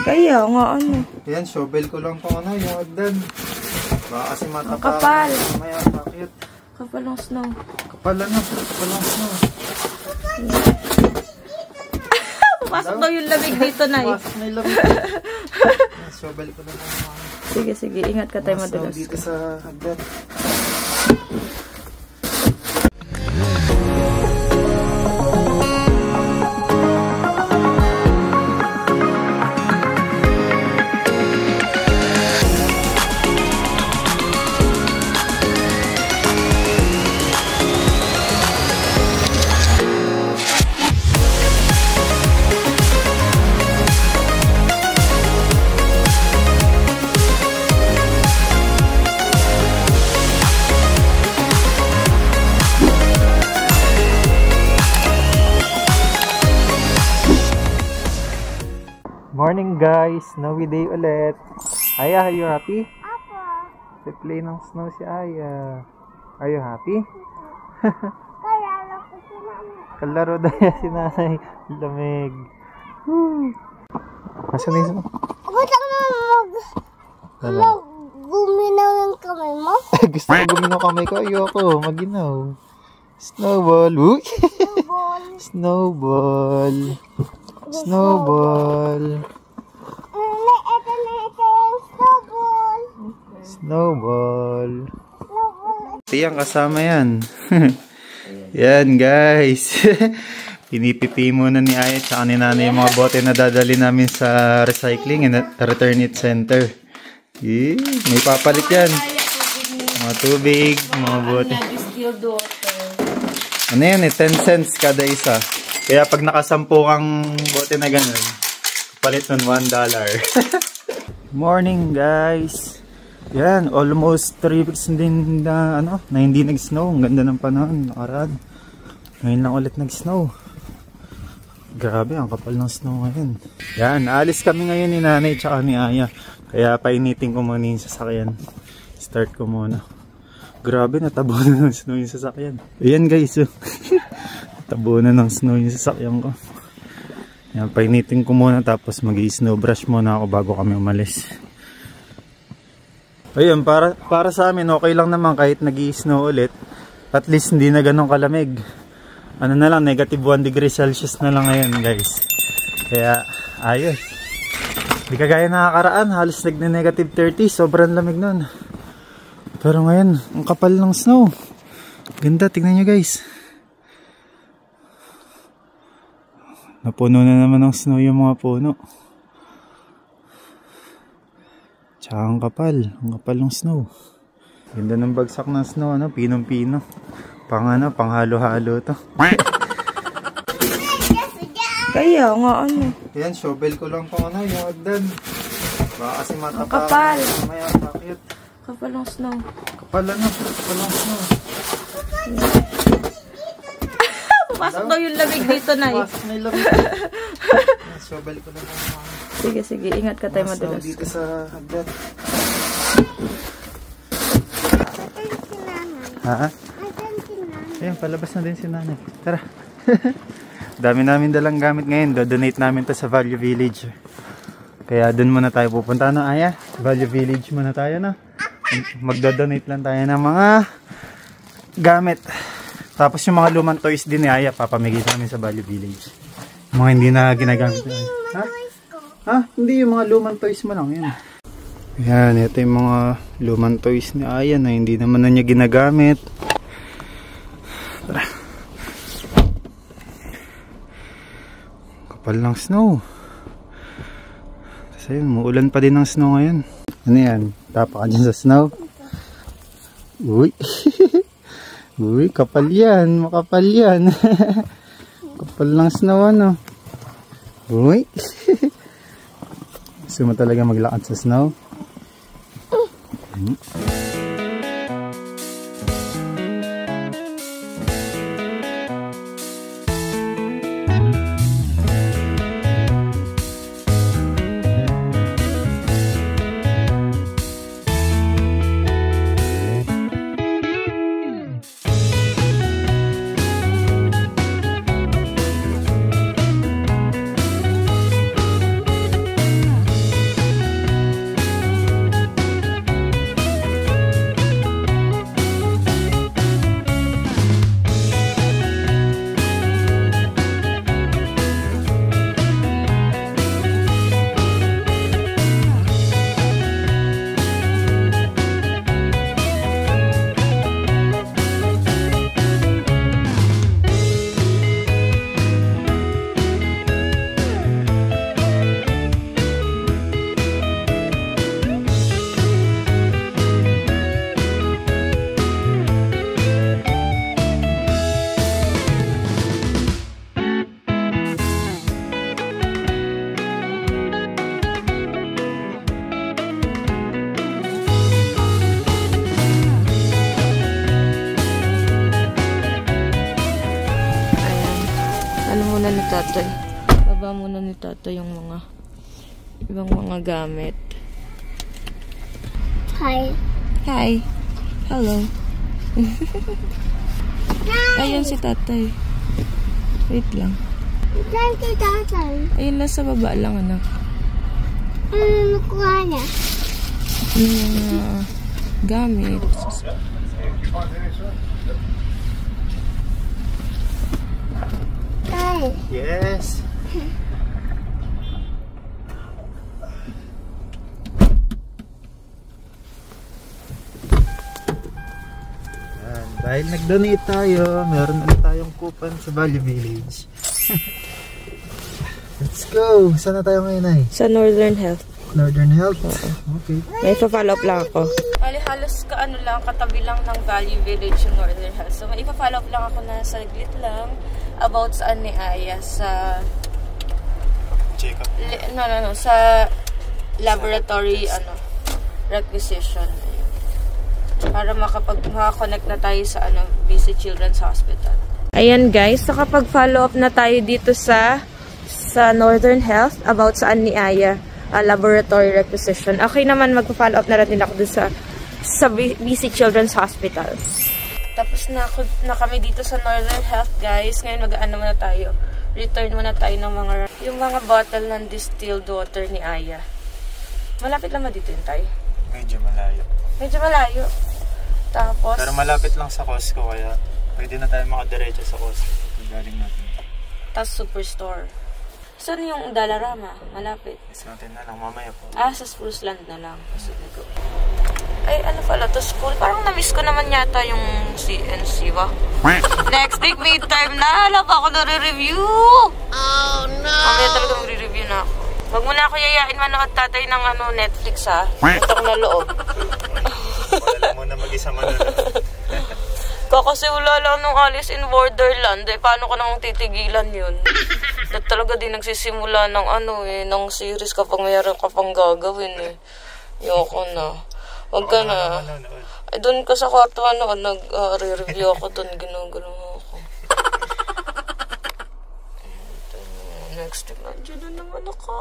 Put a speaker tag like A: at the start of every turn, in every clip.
A: Kaya nga ano.
B: Ayan, shovel ko lang kung ano, yung hagdan. Baka kasi matapakan.
A: Kapal.
B: Mamaya, bakit?
A: Kapal ng snow.
B: Kapal ano? Kapal ng snow.
A: Pumasok daw yung lamig dito, Nay.
B: Pumasok na yung lamig. Shovel ko lang kung ano.
A: Sige, sige. Ingat ka tayo madulas.
B: Dito sa hagdan. Morning guys, snowy day ulit. Aya, are you happy?
C: Apo.
B: Play ng snow si Aya. Are you happy?
C: Kalaro ko si Nanay.
B: Kalaro dahil si Nanay. Lamig. Nasaan na yung
C: Ba't guminaw ng kamay mo?
B: Gusto ko guminaw kamay ko. Ayoko, maginaw. Snowball. Uy! Snowball. Snowball.
C: Ito yung snowball.
B: Snowball. Tiyang kasama yan. Yan guys. Pinipipi muna ni Aya at ni Nanay yung mga bote na dadali namin sa recycling and return it center. May papalit yan. Mga tubig, mga bote. Ano yan 10 cents kada isa. Kaya pag nakasampu kang bote na ganun, palit nun $1. Morning guys. Yan, almost 3 weeks din na, na hindi nag-snow. Ang ganda ng panahon, nakaraan. Ngayon lang ulit nag-snow. Grabe, ang kapal ng snow ngayon. Yan, aalis kami ngayon ni Nanay tsaka ni Aya. Kaya painitin ko muna yung sasakyan. Start ko muna. Grabe, natabo na ng snow yung sasakyan. Ayan guys, tabo na ng snow yung sasakyan ko. Yan, painitin ko muna tapos mag-i-snow brush muna ako bago kami umalis. Ayun, para sa amin okay lang naman kahit nag-i-snow ulit. At least hindi na ganun kalamig. Ano na lang, negative 1 degree Celsius na lang ngayon guys. Kaya ayos. Hindi kagaya nakakaraan, halos nag-negative 30, sobrang lamig nun. Pero ngayon, ang kapal ng snow. Ganda, tingnan nyo guys. Napuno na naman ng snow yung mga puno. Tsaka ang kapal ng snow. Ganda ng bagsak ng snow, pinong-pino. Pang halo-halo to.
A: Kaya nga ano.
B: Yan, shovel ko lang kung yung hagdan. Baka kasi matapakan.
A: Kapal.
B: Mamaya, bakit?
A: Kapal ng snow.
B: Kapal ng snow.
A: Pumasok daw yung lamig dito, Nay.
B: Pumasok na yung lamig. Shovel ko lang kung
A: Sige, sige. Ingat ka tayo madulas.
B: Dito sa hagdan. Ha? Ayan, palabas na din si Nanay. Tara. Dami namin dalang gamit ngayon. Do-donate namin to sa Value Village. Kaya dun muna tayo pupunta, Aya? Value Village muna tayo, Magdo-donate lang tayo ng mga gamit. Tapos yung mga lumang toys din ni Aya, papamigay namin sa Value Village. Mga hindi na ginagamit. Ha? Hindi, yung mga lumang toys mo lang. Yan. Yan, ito yung mga lumang toys ni Aya na hindi naman na niya ginagamit. Tara. Kapal ng snow. Tapos ayun, muulan pa din ng snow ngayon. Ano yan? Tapa ka dyan sa snow? Uy. Uy, kapal yan. Makapal yan. Kapal ng snow, Uy. Gusto mo talaga maglakad sa snow?
A: tatay. Baba muna ni tatay yung mga ibang mga gamit.
C: Hi.
A: Hi. Hello. Ayun si tatay. Wait lang.
C: Saan si tatay?
A: Ayun, nasa baba lang, anak.
C: Ano nakuha niya?
A: Yung mga gamit.
C: Hi.
B: Yes. Yan. Dahil nag-donate tayo, meron ulit tayong coupon sa Value Village. Let's go! Saan na tayo ngayon, ay?
A: Sa Northern Health.
B: Northern Health? Okay.
A: May pa-follow up lang ako. Bali, halos katabi lang ng Value Village yung Northern Health. So, may ipa-follow up lang ako na saglit lang about saan ni Aya sa...
B: Check-up.
A: Sa laboratory, requisition. Para makakonect na tayo sa BC Children's Hospital. Ayan guys, so kapag follow up na tayo dito sa Northern Health about saan ni Aya laboratory requisition. Okay naman, magpa-follow up na rin ako dun sa BC Children's Hospital. Tapos na kami dito sa Northern Health guys. Ngayon muna tayo. Return muna tayo ng yung mga bottle ng distilled water ni Aya. Malapit lang dito yun tayo.
B: Medyo malayo.
A: Medyo malayo. Tapos...
B: Pero malapit lang sa Costco, kaya pwede na tayo makadiretso sa Costco. Galing natin.
A: Tapos Superstore. Saan yung Dalarama? Malapit.
B: Yes, natin na lang. Mamaya po.
A: Sa Spruce Land na lang. Sige ko. Ay, pala to school? Parang na-miss ko naman yata yung CNC ba? Next week, midterm na. Hala pa ako na-review. Oh, no. Mamaya talaga mag-review na ako. Huwag mo na ako yayain manood tatay ng Netflix ha. Ito ko na loob.
B: Wala mo na mag-isa manood.
A: Kakasimula lang nung Alice in Borderland. Paano ko nang titigilan yun? At talaga din nagsisimula ng ng series kapag mayroon ka pang gagawin eh. Yoko na. Huwag ka na. Ay, doon ka sa kwarto nag-review ako doon. Ginagalaw ako. Next week, nandiyan na naman ako.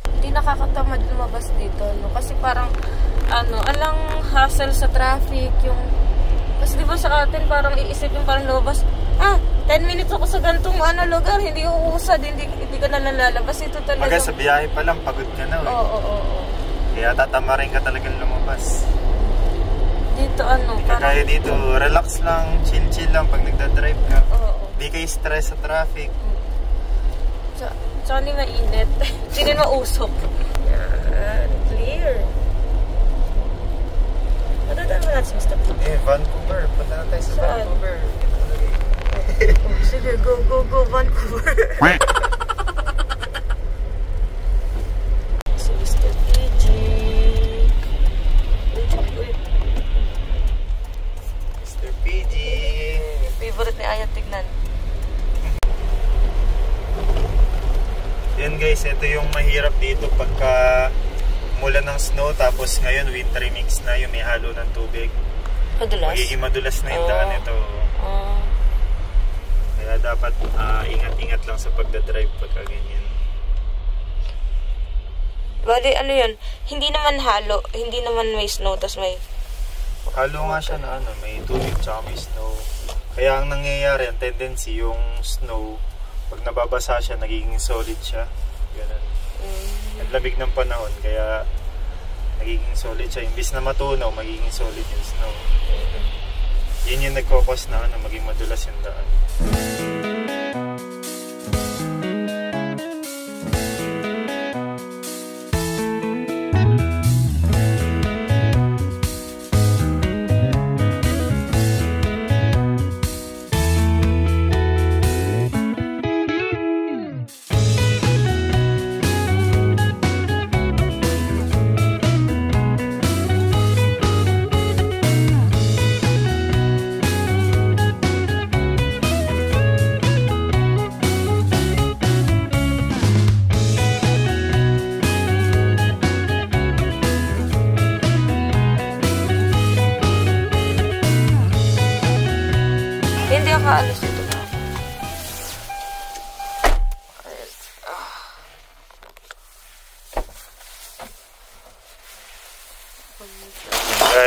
A: Hindi nakakatamad lumabas dito, kasi parang, alang hassle sa traffic, kasi diba sa atin, parang iisip yung parang lumabas, 10 minutes ako sa gantong lugar, hindi uusad, hindi ka na lalabas. Ito talaga.
B: Sa biyahe pa lang, pagod ka na.
A: Oo.
B: Kaya tatama rin ka talagang lumabas.
A: Dito,
B: Kaya dito, relax lang, chill lang pag nagdadrive ka.
A: Oo.
B: Hindi kayo stress sa traffic.
A: Tsaka hindi mainit. Hindi mausok. Yan. Clear. Matandaan mo natin sa Mr. P.
B: Vancouver. Punta na tayo sa Vancouver.
A: Sige, go, Vancouver. Si Mr. PG.
B: Mr. PG.
A: Favorite ni Aya tignan.
B: Yan guys, ito yung mahirap dito pagka mula ng snow, tapos ngayon wintry mix na, yung may halo ng tubig.
A: Madulas?
B: Magiging madulas na yung daan ito. Kaya dapat ingat-ingat lang sa pagdadrive pagka ganyan.
A: Bali, yun? Hindi naman halo, hindi naman may snow, tas may...
B: Halo nga siya na may tubig tsaka may snow. Kaya ang nangyayari, ang tendency, yung snow, pag nababasa siya, nagiging solid siya. Ganun. Naglamig ng panahon, kaya nagiging solid siya. Imbis na matunaw, magiging solid yung snow. Yun yung nagkakos na maging madulas yung daan. Hindi ako alis dito na ako.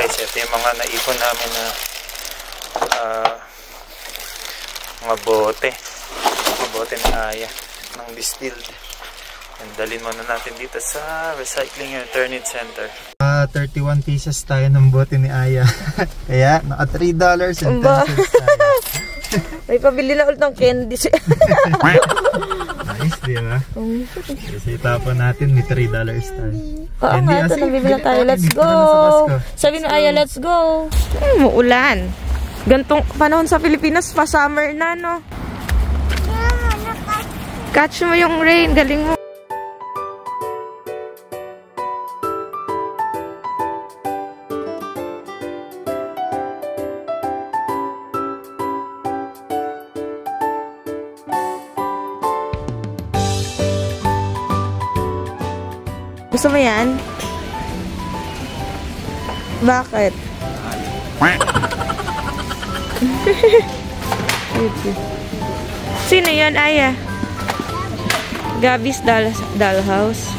B: guys, ito yung mga naipon namin na mga bote ni Aya ng distilled. And dalhin muna natin dito sa recycling and returning center. 31 pieces tayo ng bote ni Aya. Kaya naka $3 and 10 cents tayo.
A: May pabili na ulit ng candy.
B: Nice, di ba? Kasi tapon natin, may $3 tayo.
A: Oo nga, ito nabibili na tayo. Let's go! Sabi na Aya, let's go! Muulan. Gantong panahon sa Pilipinas, pa summer na, no? Catch mo yung rain, galing mo. Gusto mo yan? Bakit? Sino yan, Aya? Gabby's dollhouse.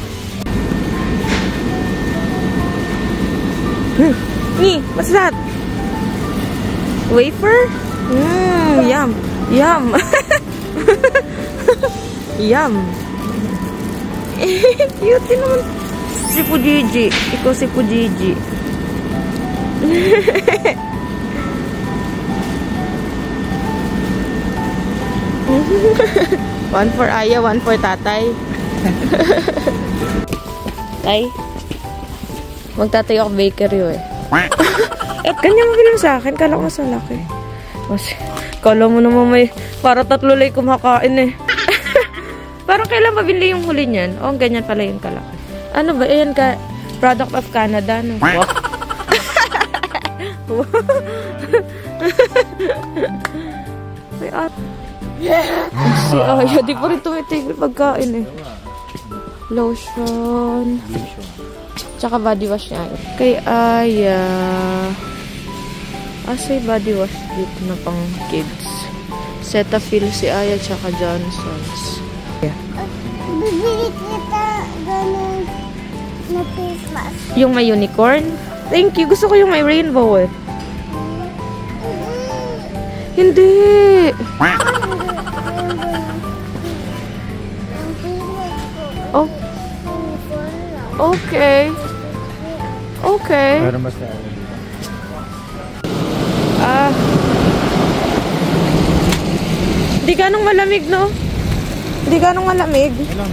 A: What's that? Wafer? Yum. Yum. Yum. Cute naman. Si Pujiji. Ikaw si Pujiji. One for Aya, one for tatay. Tay, magtatayo ako bakery eh. At kanya mabilang sa akin. Kala ko sa laki. Kala mo naman may para 3 lay kumakain eh. Parang kailan mabili yung huli niyan? O, ganyan pala yung kalaki. Ano ba? Ayan ka, product of Canada, no? Wow. May at. Si Aya, di pa rin tumitigil pagkain eh. Lotion. Tsaka body wash niya. Kay Aya. Asay body wash dito na pang kids. Cetaphil si Aya tsaka Johnson's.
C: Bibili kita ganun na face mask.
A: Yung may unicorn? Thank you. Gusto ko yung may rainbow eh. Hindi. Oh. Okay. Okay. Di ganong malamig, no? Di ganong malamig.
B: -1 lang.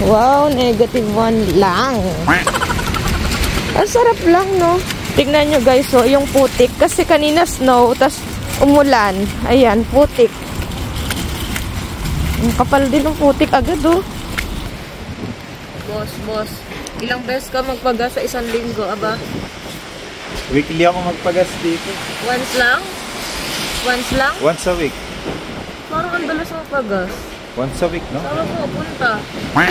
A: Wow, -1 lang. Ang sarap lang, no? Tignan nyo guys, so, yung putik. Kasi kanina snow, tas umulan. Ayan, putik. Ang kapal din ng putik agad, oh. Boss. Ilang beses ka magpagas sa isang linggo, aba?
B: Weekly ako magpagas dito.
A: Once lang?
B: Once a week.
A: Parang ang dalas magpagas.
B: Once a week, no?
A: Saan mo punta? Ay.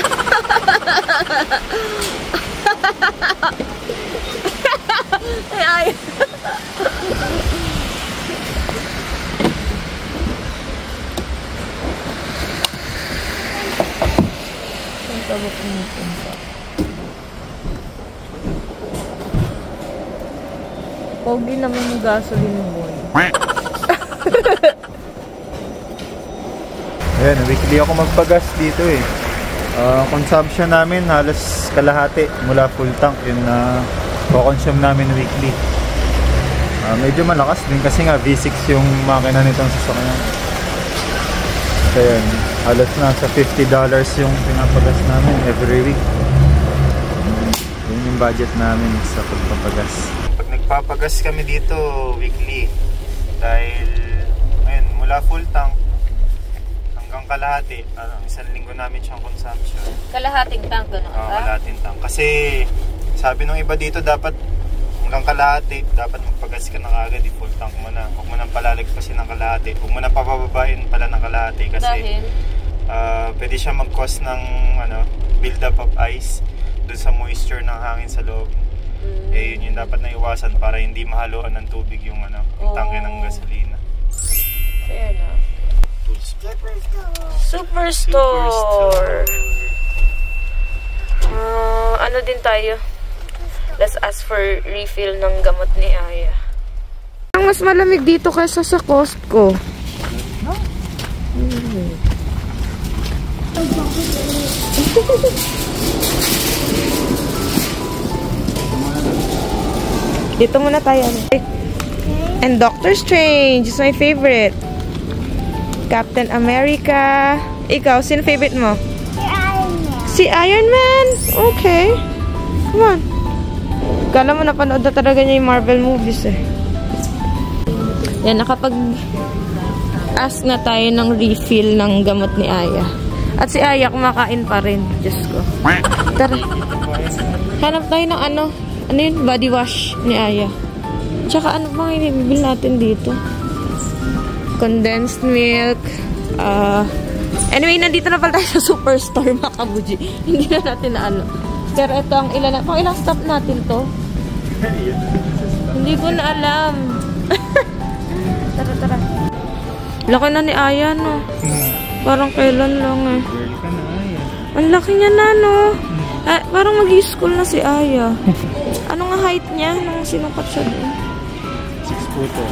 A: Punta mo pumunta. Pogi naman yung gasoline mo.
B: Ayan, weekly ako magpagas dito eh. Consumption namin halos kalahati mula full tank yun na consume namin weekly. Medyo malakas din kasi nga V6 yung makina nitong sasakyan. Kaya halos nasa $50 yung pinapagas namin every week. Yun yung budget namin sa pagpapagas. Pag nagpapagas kami dito weekly, dahil ayun, mula full tank hanggang kalahati, isang linggo namin siyang consumption.
A: Kalahating tank gano'n ba?
B: Kalahating tank. Kasi sabi nung iba dito dapat hanggang kalahati, dapat magpagas ka na kagad, i-full tank mo na. Huwag mo nang palalagpasin ng kalahati. Huwag mo nang papababain pala ng kalahati kasi pwede siya mag-cause ng build up of ice dun sa moisture ng hangin sa loob. Eh yun yung dapat na iwasan para hindi mahaluan ng tubig yung tangke ng gasolina.
A: Fair na. Superstore. Ano din tayo? Let's ask for refill ng gamot ni Aya. Ang mas malamig dito kaysa sa Costco. Dito muna tayo. And Doctor Strange is my favorite. Captain America. Ikaw, sino favorite mo? Si Iron Man. Okay. Come on. Kala mo napanood na talaga niya yung Marvel movies eh. Yan, nakapag-ask na tayo ng refill ng gamot ni Aya. At si Aya kumakain pa rin. Diyos ko. Tara. Hanap tayo ng ano yun? Body wash ni Aya. Tsaka ano bang ibibili natin dito? Condensed milk. Anyway, nandito na pala tayo sa Superstore, mga kabuji. Hindi na natin na ano. Pero ito ang ilan. Pang ilang stop natin to? Hindi ko na alam. Tara. Laki na ni Aya, no? Parang kailan lang eh.
B: Girl ka na, Aya.
A: Ang laki niya na, no? Parang mag-i-school na si Aya. Ano nga height niya nung sinukat siya doon?
B: 6 puto.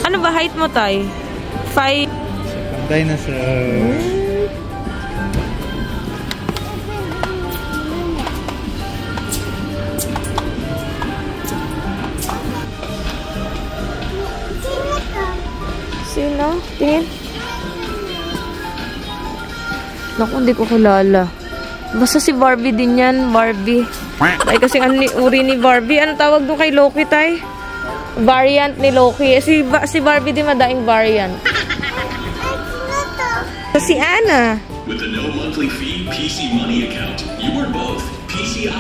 A: Ano ba height mo, Tay? 5?
B: Dinosaur.
A: Sino? Tingin. Naku, hindi ko kilala. Basta si Barbie din yan. Barbie. Ay, kasi ano uri ni Barbie. Ano tawag doon kay Loki, Tay? Variant ni Loki. Si Barbie din madaing variant. Si Anna.
D: With the no monthly fee PC Money account, you earn both PC.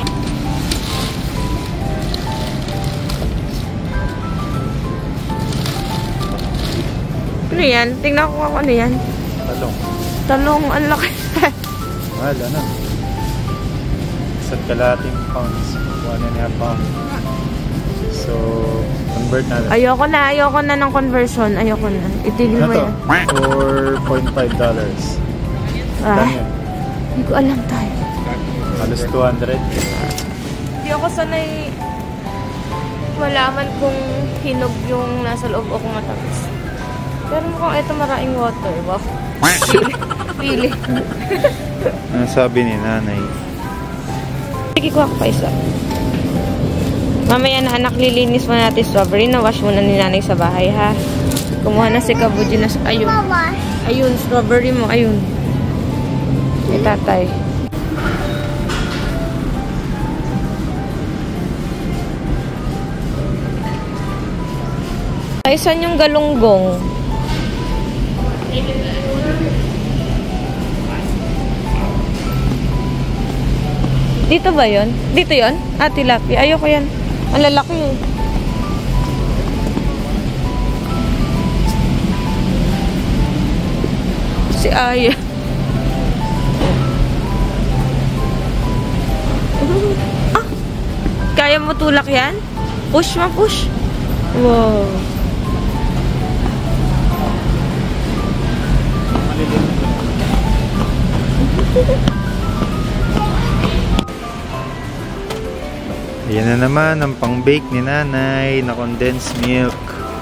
A: Ano yan? Tingnan ko ako ano yan. Talong, ang laki.
B: Mahal, ano? Isa't kalating pounds. 1.5 pounds. So, convert natin.
A: Ayoko na ng conversion. Ayoko na. Itigil mo yan.
B: $4.5.
A: Hindi ko alam tayo.
B: Halos 200.
A: Hindi ako sanay malaman kung hinog yung nasa loob o kung matamis. Pero mukhang ito maraming water. Wow. Pili.
B: Ano sabi ni nanay?
A: Sige, kuha ko pa isa. Mamaya na anak, lilinis mo natin strawberry. Na-wash muna ni nanay sa bahay, ha? Kumuha na si Kabuji na... Ayun. Ayun, strawberry mo. Ayun. May tatay. Ay, saan yung galunggong? Dito ba yun? Dito yun? Ah, tilapia. Ayoko yan. Ang lalaki eh. Si Aya. Ah! Kaya mo tulak yan? Push mo, push. Wow.
B: Yan na naman ang pang-bake ni nanay na condensed milk.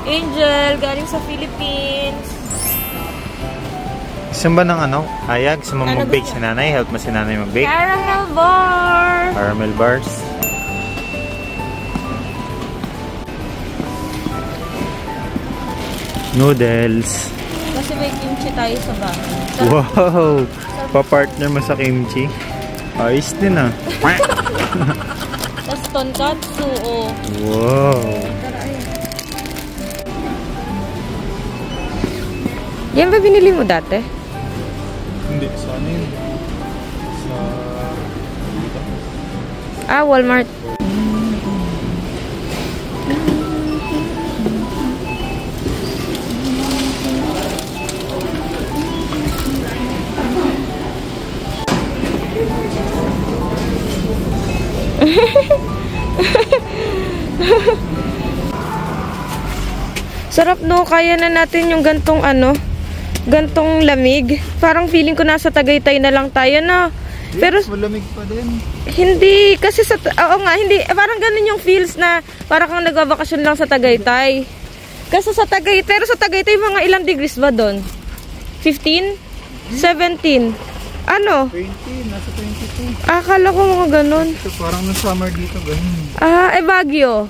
A: Angel, galing sa Philippines.
B: Gusto ba ng ano? Aya, gusto mo mag-bake si nanay? Help mo si nanay mag-bake?
A: Caramel bar.
B: Caramel bars. Noodles.
A: Kasi may kimchi tayo sa bahay.
B: Wow! Pa-partner mo sa kimchi. Ayos din ah.
A: Tapos tonkatsu, oh.
B: Wow!
A: Yan ba binili mo dati?
B: Hindi, sana yun. Sa...
A: Ah, Walmart. Sarap, no? Kaya na natin yung gantong ano, gantong lamig. Parang feeling ko nasa Tagaytay na lang tayo, no? Pero
B: malamig pa din.
A: hindi kasi oo nga, hindi parang ganun yung feels na parang kang nagbabakasyon lang sa Tagaytay. Kasi sa Tagaytay mga ilang degrees ba doon? 15? 17? Ano?
B: 20, nasa 22.
A: Akala ko mga ganun.
B: So, parang na summer dito, ganun.
A: Baguio.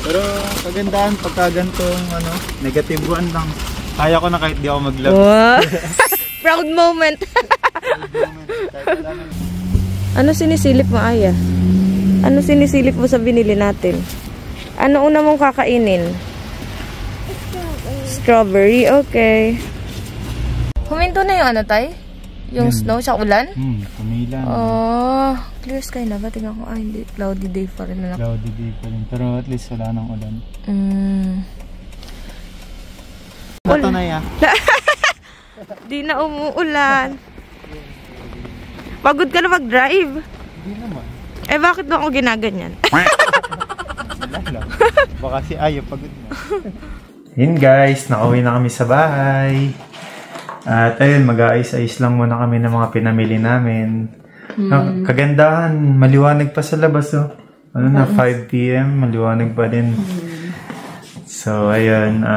B: Pero kagandahan pagka ganitong negative one lang. Kaya ko na kahit di ako mag-love.
A: Wow. Proud moment. Ano sinisilip mo, Aya? Ano sinisilip mo sa binili natin? Ano una mong kakainin? Strawberry, okay. Huminto na yung tay? Yung snow sa ulan?
B: Kumilan.
A: Oh, clear sky na ba? Tingnan ko, hindi. Cloudy day pa rin na.
B: Cloudy day pa rin. Pero at least wala nang ulan. Ito na ya.
A: Di na umuulan. Pagod ka na mag-drive?
B: Hindi naman.
A: Bakit ba ako ginaganyan?
B: Wala lang. Baka si Ayo pagod na. Yun guys, nakauwi na kami sa bahay. At ayun, mag-aayos-ayos lang muna kami ng mga pinamili namin. Kagandahan, maliwanag pa sa labas, oh. 5 PM, maliwanag pa din. So, ayun,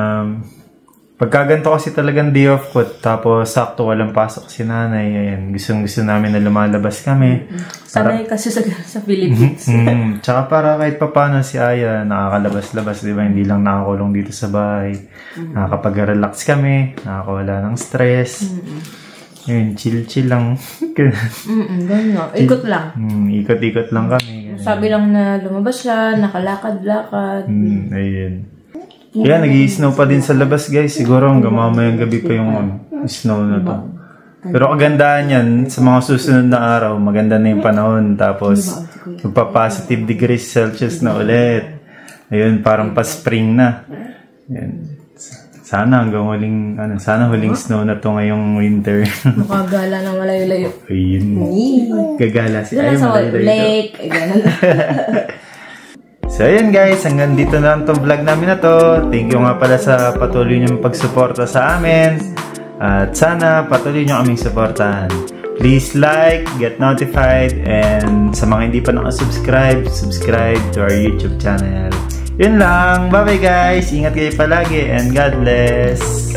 B: pagkaganto kasi talagang day off ko, tapos sakto walang pasok si nanay, ayun, gusto namin na lumalabas kami.
A: Sanay kasi sa Philippines.
B: Tsaka para kahit papano si Aya, nakakalabas-labas, di ba? Hindi lang nakakulong dito sa bahay. Nakakapag-relax kami, nakakawala ng stress. Ayun, chill-chill lang.
A: Ganun nga. Ikot lang.
B: Ikot-ikot lang kami.
A: Sabi lang na lumabas siya, nakalakad-lakad.
B: Ayun. Kaya nag-i-snow pa din sa labas guys. Siguro hanggang mamayang gabi pa yung snow na to. Pero kagandahan yan, sa mga susunod na araw, maganda na yung panahon. Tapos, magpa-positive degrees Celsius na ulit. Ayun, parang pa-spring na. Ayun. Sana hanggang huling snow na to ngayong winter.
A: Makagala ng malayo-layo.
B: Ayun. Gagala si
A: Ay, malayo-layo. Lake.
B: So ayan guys, hanggang dito na lang itong vlog namin na to. Thank you nga pala sa patuloy niyong pagsuporta sa amin. At sana patuloy niyo kaming suportahan. Please like, get notified, and sa mga hindi pa nakasubscribe, subscribe to our YouTube channel. Yun lang. Bye bye guys. Ingat kayo palagi and God bless.